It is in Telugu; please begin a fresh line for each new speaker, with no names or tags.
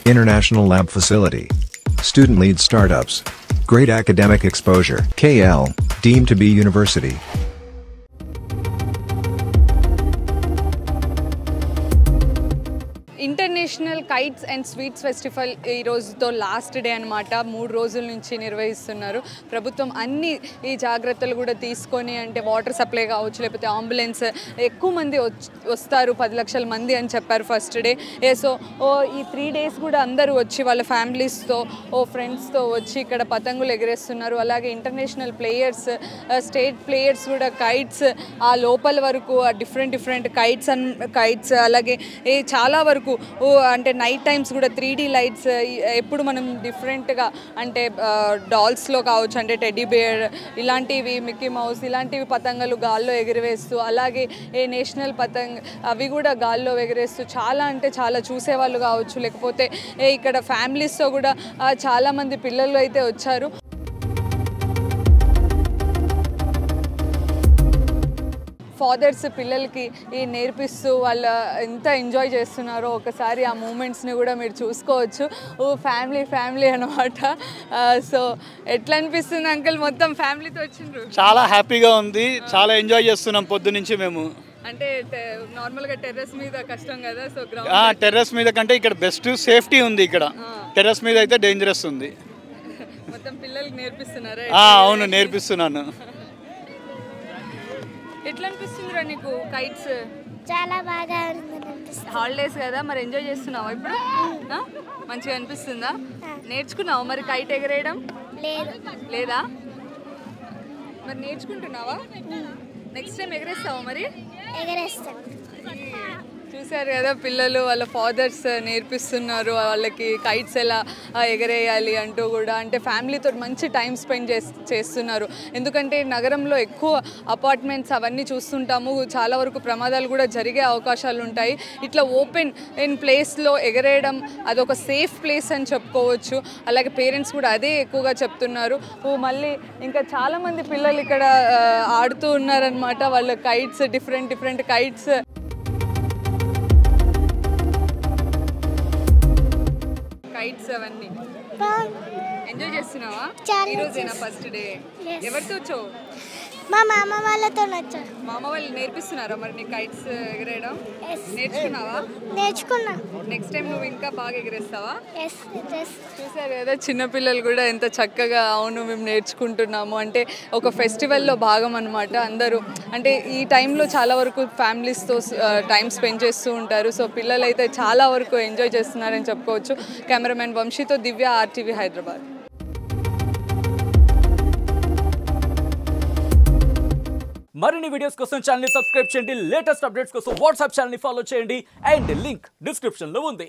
International lab facility. Student-led startups. Great academic exposure. KL, deemed to be university.
International kites and sweets festival ఈ రోజుతో లాస్ట్ డే అనమాట. 3 రోజుల నుంచి నిర్వహిస్తున్నారు. ప్రభుత్వం అన్ని ఈ జాగ్రత్తలు కూడా తీసుకొని, అంటే వాటర్ సప్లై కావచ్చు, లేకపోతే అంబులెన్స్, ఎక్కువ మంది వస్తారు, 10 లక్షల మంది అని చెప్పారు ఫస్ట్ డే. సో ఈ 3 డేస్ కూడా అందరూ వచ్చి వాళ్ళ ఫ్యామిలీస్తో ఫ్రెండ్స్తో వచ్చి ఇక్కడ పతంగులు ఎగరేస్తున్నారు. అలాగే ఇంటర్నేషనల్ ప్లేయర్స్, స్టేట్ ప్లేయర్స్ కూడా కైట్స్ ఆ లోపల వరకు డిఫరెంట్ కైట్స్ అలాగే చాలా వరకు అంటే నైట్ టైమ్స్ కూడా 3D లైట్స్ ఎప్పుడు మనం డిఫరెంట్గా అంటే డాల్స్లో కావచ్చు, అంటే టెడ్డీ బేర్ ఇలాంటివి, మిక్కీ మౌస్ ఇలాంటివి పతంగులు గాల్లో ఎగిరివేస్తూ, అలాగే నేషనల్ పతంగ్ అవి కూడా గాల్లో ఎగిరేస్తూ చాలా అంటే చాలా చూసేవాళ్ళు కావచ్చు, లేకపోతే ఇక్కడ ఫ్యామిలీస్తో కూడా చాలామంది పిల్లలు అయితే వచ్చారు. ఫాదర్స్ పిల్లలకి ఈ నేర్పిస్తూ వాళ్ళు ఎంత ఎంజాయ్ చేస్తున్నారో ఒకసారి ఆ మూమెంట్స్ని కూడా మీరు చూసుకోవచ్చు. ఫ్యామిలీ అనమాట. సో ఎట్లా అనిపిస్తుంది అంకుల్, మొత్తం ఫ్యామిలీతో వచ్చిండ్రు?
చాలా హ్యాపీగా ఉంది, చాలా ఎంజాయ్ చేస్తున్నాం పొద్దు నుంచి మేము.
అంటే నార్మల్గా టెర్రస్ మీద కష్టం కదా, సో
టెర్రస్ మీద కంటే ఇక్కడ బెస్ట్ సేఫ్టీ ఉంది. ఇక్కడ టెర్రస్ మీద అయితే డేంజరస్ ఉంది.
మొత్తం పిల్లలకి నేర్పిస్తున్నారా?
అవును, నేర్పిస్తున్నాను.
ఎట్లా అనిపిస్తుందిరా నీకు కైట్స్?
చాలా బాగా
హాలిడేస్ కదా, మరి ఎంజాయ్ చేస్తున్నావా ఇప్పుడు? మంచిగా అనిపిస్తుందా? నేర్చుకున్నావా మరి కైట్ ఎగరేయడం? లేదా? మరి నేర్చుకుంటున్నావా? నెక్స్ట్ టైం ఎగరేస్తావా మరి?
ఎగరేస్తాం.
చూసారు కదా, పిల్లలు వాళ్ళ ఫాదర్స్ నేర్పిస్తున్నారు వాళ్ళకి కైట్స్ ఎలా ఎగరేయాలి అంటూ కూడా. అంటే ఫ్యామిలీతో మంచి టైం స్పెండ్ చేస్తున్నారు. ఎందుకంటే నగరంలో ఎక్కువ అపార్ట్మెంట్స్ అవన్నీ చూస్తుంటాము, చాలా వరకు ప్రమాదాలు కూడా జరిగే అవకాశాలు ఉంటాయి. ఇట్లా ఓపెన్ ప్లేస్లో ఎగరేయడం అదొక సేఫ్ ప్లేస్ అని చెప్పుకోవచ్చు. అలాగే పేరెంట్స్ కూడా అదే ఎక్కువగా చెప్తున్నారు. మళ్ళీ ఇంకా చాలామంది పిల్లలు ఇక్కడ ఆడుతూ ఉన్నారనమాట. వాళ్ళ కైట్స్ డిఫరెంట్ కైట్స్. కైట్స్ అవన్నీ ఎంజాయ్ చేస్తున్నావా? ఈరోజేనా ఫస్ట్ డే? ఎవరితో వచ్చావు?
మా మామ వాళ్ళతో వచ్చాను.
మామ వాళ్ళు నేర్పిస్తున్నారా మరి నీకు కైట్స్ ఎగరేయడం? నేర్చుకున్నావా?
నేర్చుకున్నా.
నెక్స్ట్ టైం నువ్వు ఇంకా బాగా ఎగరేస్తావా? చూసారు కదా చిన్నపిల్లలు కూడా ఎంత చక్కగా అవును మేము నేర్చుకుంటున్నాము అంటే ఒక ఫెస్టివల్లో భాగం అనమాట. అందరూ అంటే ఈ టైంలో చాలా వరకు ఫ్యామిలీస్తో టైం స్పెండ్ చేస్తూ ఉంటారు. సో పిల్లలు అయితే చాలా వరకు ఎంజాయ్ చేస్తున్నారని చెప్పుకోవచ్చు. కెమెరామెన్ వంశీతో దివ్య, RTV హైదరాబాద్.
మరిన్ని వీడియోస్ కోసం ఛానల్ ని సబ్స్క్రైబ్ చేయండి. లేటెస్ట్ అప్డేట్స్ కోసం వాట్సాప్ ఛానల్ ని ఫాలో చేయండి. అండ్ లింక్ డిస్క్రిప్షన్ లో ఉంది.